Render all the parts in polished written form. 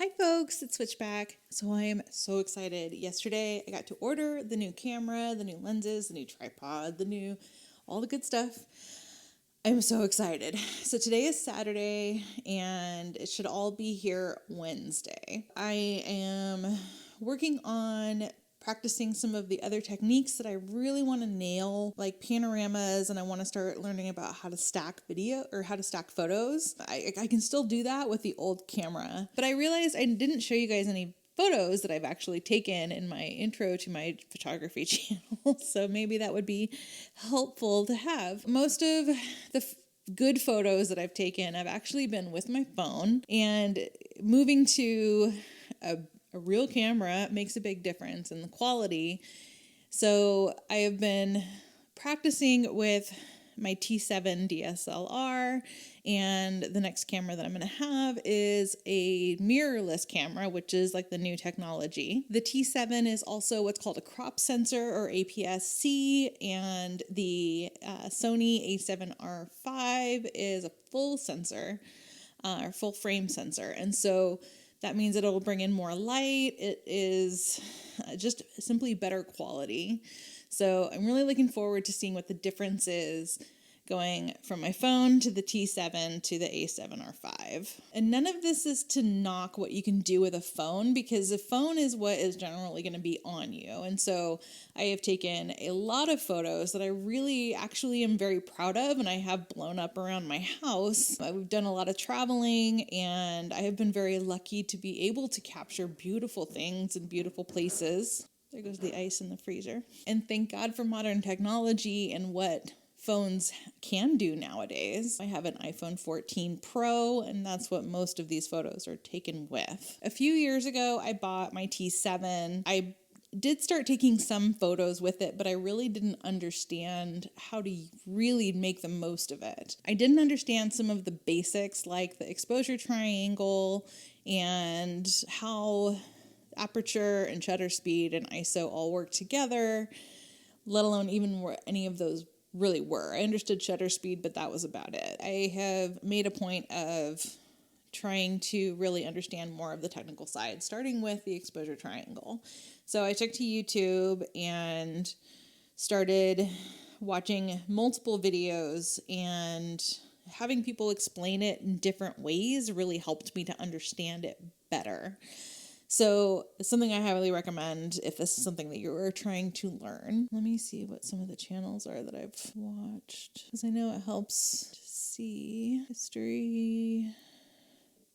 Hi folks, it's Switchback. So I am so excited. Yesterday I got to order the new camera, the new lenses, the new tripod, all the good stuff. I'm so excited. So today is Saturday and it should all be here Wednesday. I am working on practicing some of the other techniques that I really want to nail, like panoramas, and I want to start learning about how to stack video or how to stack photos. I can still do that with the old camera, but I realized I didn't show you guys any photos that I've actually taken in my intro to my photography channel. So maybe that would be helpful to have. Most of the good photos that I've taken have actually been with my phone, and moving to a real camera makes a big difference in the quality. So I have been practicing with my T7 DSLR, and the next camera that I'm going to have is a mirrorless camera, which is like the new technology. The T7 is also what's called a crop sensor or APS-C, and the Sony A7Rv is a full sensor or full frame sensor. And so that means it'll bring in more light. It is just simply better quality. So I'm really looking forward to seeing what the difference is going from my phone to the T7 to the A7R5. And none of this is to knock what you can do with a phone, because a phone is what is generally going to be on you. And so I have taken a lot of photos that I really actually am very proud of, and I have blown up around my house. I've done a lot of traveling, and I have been very lucky to be able to capture beautiful things in beautiful places. There goes the ice in the freezer. And thank God for modern technology and what phones can do nowadays. I have an iPhone 14 Pro, and that's what most of these photos are taken with. A few years ago, I bought my T7. I did start taking some photos with it, but I really didn't understand how to really make the most of it. I didn't understand some of the basics, like the exposure triangle and how aperture and shutter speed and ISO all work together, let alone even where any of those really were. I understood shutter speed, but that was about it. I have made a point of trying to really understand more of the technical side, starting with the exposure triangle. So I took to YouTube and started watching multiple videos, and having people explain it in different ways really helped me to understand it better. So it's something I highly recommend if this is something that you're trying to learn. Let me see what some of the channels are that I've watched, because I know it helps to see history.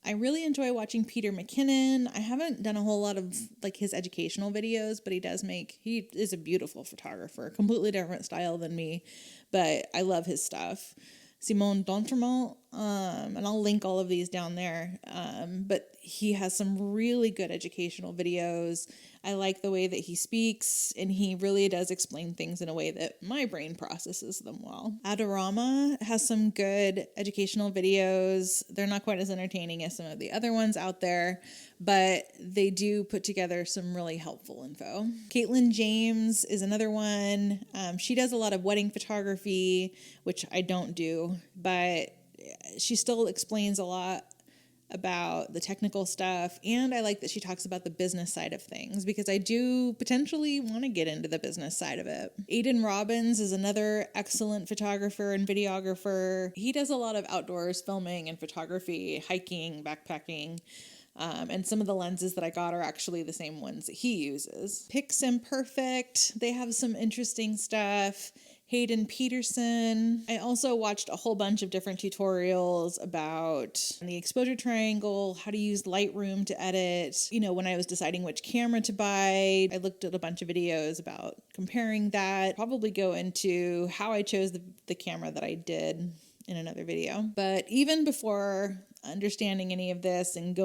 I really enjoy watching Peter McKinnon. I haven't done a whole lot of like his educational videos, but he is a beautiful photographer, completely different style than me, but I love his stuff. Simone D'Entremont, and I'll link all of these down there, but he has some really good educational videos. I like the way that he speaks, and he really does explain things in a way that my brain processes them well. Adorama has some good educational videos. They're not quite as entertaining as some of the other ones out there, but they do put together some really helpful info. Caitlin James is another one. She does a lot of wedding photography, which I don't do, but she still explains a lot about the technical stuff, and I like that she talks about the business side of things, because I do potentially want to get into the business side of it. Aiden Robbins is another excellent photographer and videographer. He does a lot of outdoors filming and photography, hiking, backpacking, and some of the lenses that I got are actually the same ones that he uses. Pix Imperfect, they have some interesting stuff. Hayden Peterson. I also watched a whole bunch of different tutorials about the exposure triangle, how to use Lightroom to edit. When I was deciding which camera to buy, I looked at a bunch of videos about comparing that. Probably go into how I chose the camera that I did in another video. But even before understanding any of this and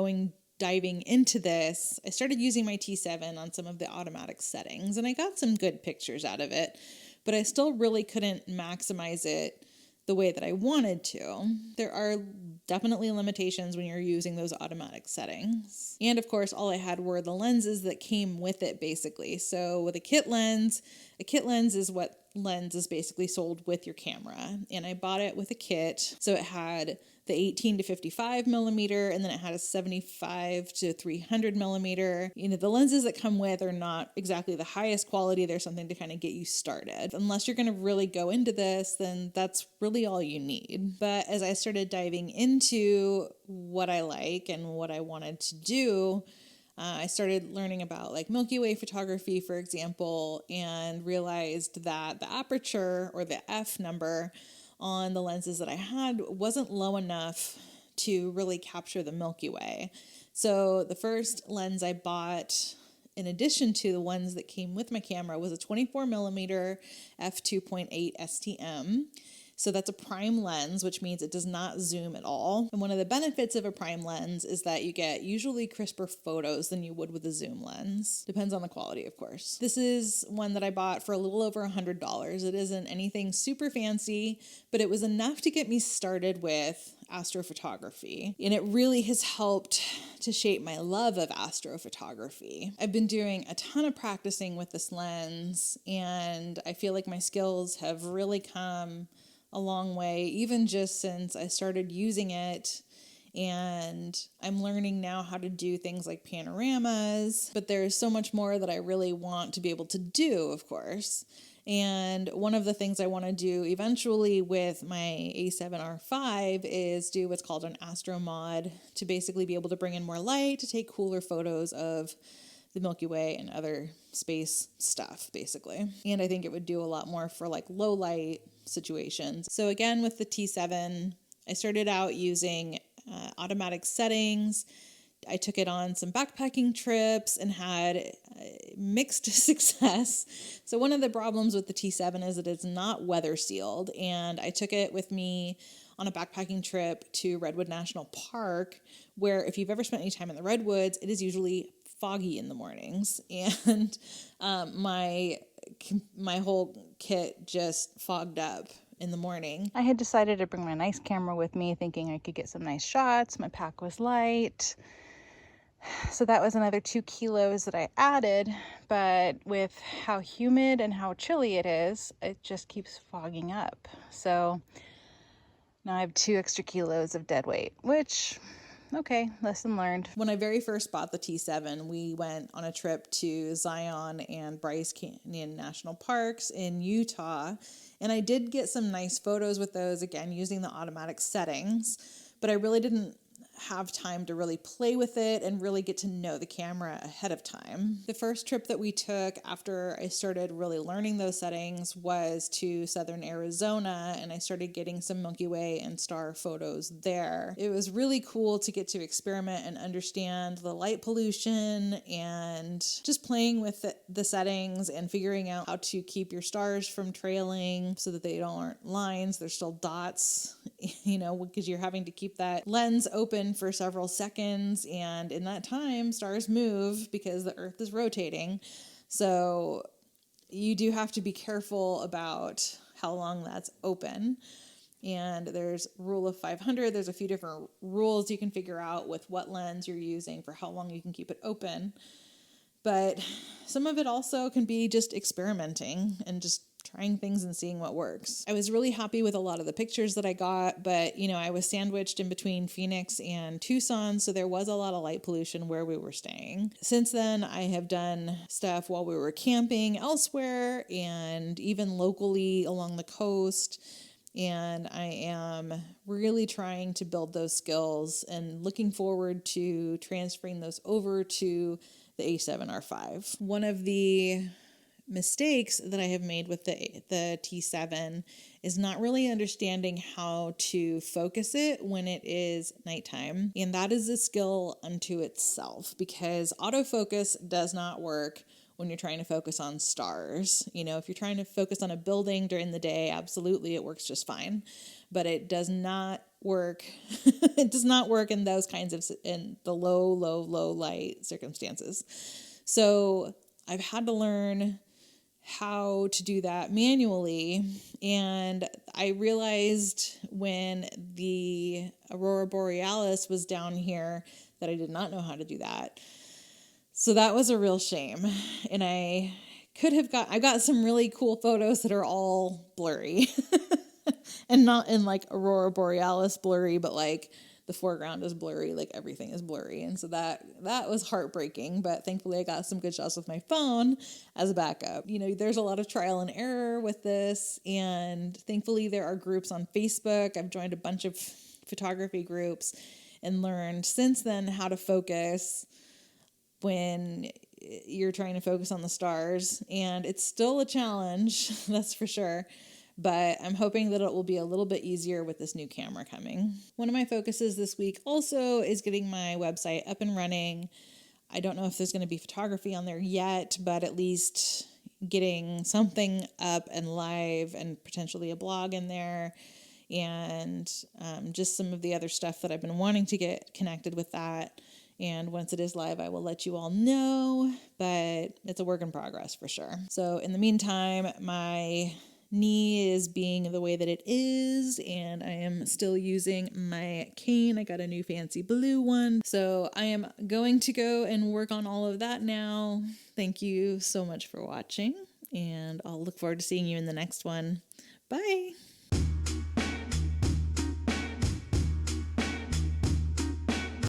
diving into this, I started using my T7 on some of the automatic settings, and I got some good pictures out of it, but I still really couldn't maximize it the way that I wanted to. There are definitely limitations when you're using those automatic settings. And of course, all I had were the lenses that came with it, basically. So with a kit lens is what lens is basically sold with your camera. And I bought it with a kit. So it had the 18 to 55 millimeter, and then it had a 75 to 300 millimeter. You know, the lenses that come with are not exactly the highest quality. They're something to kind of get you started. Unless you're going to really go into this, then that's really all you need. But as I started diving into what I like and what I wanted to do, I started learning about like Milky Way photography, for example, and realized that the aperture, or the f number, on the lenses that I had wasn't low enough to really capture the Milky Way. So the first lens I bought, in addition to the ones that came with my camera, was a 24 millimeter f2.8 STM. So that's a prime lens, which means it does not zoom at all. And one of the benefits of a prime lens is that you get usually crisper photos than you would with a zoom lens. Depends on the quality, of course. This is one that I bought for a little over $100. It isn't anything super fancy, but it was enough to get me started with astrophotography. And it really has helped to shape my love of astrophotography. I've been doing a ton of practicing with this lens, and I feel like my skills have really come a long way, even just since I started using it. And I'm learning now how to do things like panoramas, but there's so much more that I really want to be able to do, of course. And one of the things I want to do eventually with my A7R5 is do what's called an astro mod, to basically be able to bring in more light, to take cooler photos of the Milky Way and other space stuff, basically. And I think it would do a lot more for like low light situations. So again, with the T7, I started out using automatic settings. I took it on some backpacking trips and had mixed success. So one of the problems with the T7 is that it's not weather sealed. And I took it with me on a backpacking trip to Redwood National Park, where if you've ever spent any time in the Redwoods, it is usually foggy in the mornings. And my whole kit just fogged up in the morning. I had decided to bring my nice camera with me, thinking I could get some nice shots. My pack was light. So that was another 2 kilos that I added, but with how humid and how chilly it is, it just keeps fogging up. So now I have 2 extra kilos of dead weight, which, okay, lesson learned. When I very first bought the T7, we went on a trip to Zion and Bryce Canyon National Parks in Utah, and I did get some nice photos with those, again, using the automatic settings, but I really didn't have time to really play with it and really get to know the camera ahead of time. The first trip that we took after I started really learning those settings was to southern Arizona, and I started getting some Milky Way and star photos there. It was really cool to get to experiment and understand the light pollution and just playing with the settings and figuring out how to keep your stars from trailing so that they aren't lines, they're still dots, you know, because you're having to keep that lens open for several seconds, and in that time stars move because the Earth is rotating, so you do have to be careful about how long that's open. And there's rule of 500. There's a few different rules you can figure out with what lens you're using for how long you can keep it open, but some of it also can be just experimenting and just trying things and seeing what works. I was really happy with a lot of the pictures that I got, but you know, I was sandwiched in between Phoenix and Tucson, so there was a lot of light pollution where we were staying. Since then, I have done stuff while we were camping elsewhere and even locally along the coast, and I am really trying to build those skills and looking forward to transferring those over to the A7R5. One of the mistakes that I have made with the T7 is not really understanding how to focus it when it is nighttime. And that is a skill unto itself, because autofocus does not work when you're trying to focus on stars. You know, if you're trying to focus on a building during the day, absolutely, it works just fine. But it does not work. It does not work in those kinds of, in the low light circumstances. So I've had to learn how to do that manually. And I realized when the Aurora Borealis was down here that I did not know how to do that. So that was a real shame. And I got some really cool photos that are all blurry. And not in like Aurora Borealis blurry, but like the foreground is blurry, like everything is blurry. And so that was heartbreaking, but thankfully I got some good shots with my phone as a backup. You know, there's a lot of trial and error with this, and thankfully there are groups on Facebook. I've joined a bunch of photography groups and learned since then how to focus when you're trying to focus on the stars. And it's still a challenge, that's for sure. But I'm hoping that it will be a little bit easier with this new camera coming. One of my focuses this week also is getting my website up and running. I don't know if there's going to be photography on there yet, but at least getting something up and live and potentially a blog in there, and just some of the other stuff that I've been wanting to get connected with that. And once it is live, I will let you all know, but it's a work in progress for sure. So in the meantime, my knee is being the way that it is, and I am still using my cane. I got a new fancy blue one. So I am going to go and work on all of that now. Thank you so much for watching, and I'll look forward to seeing you in the next one. Bye.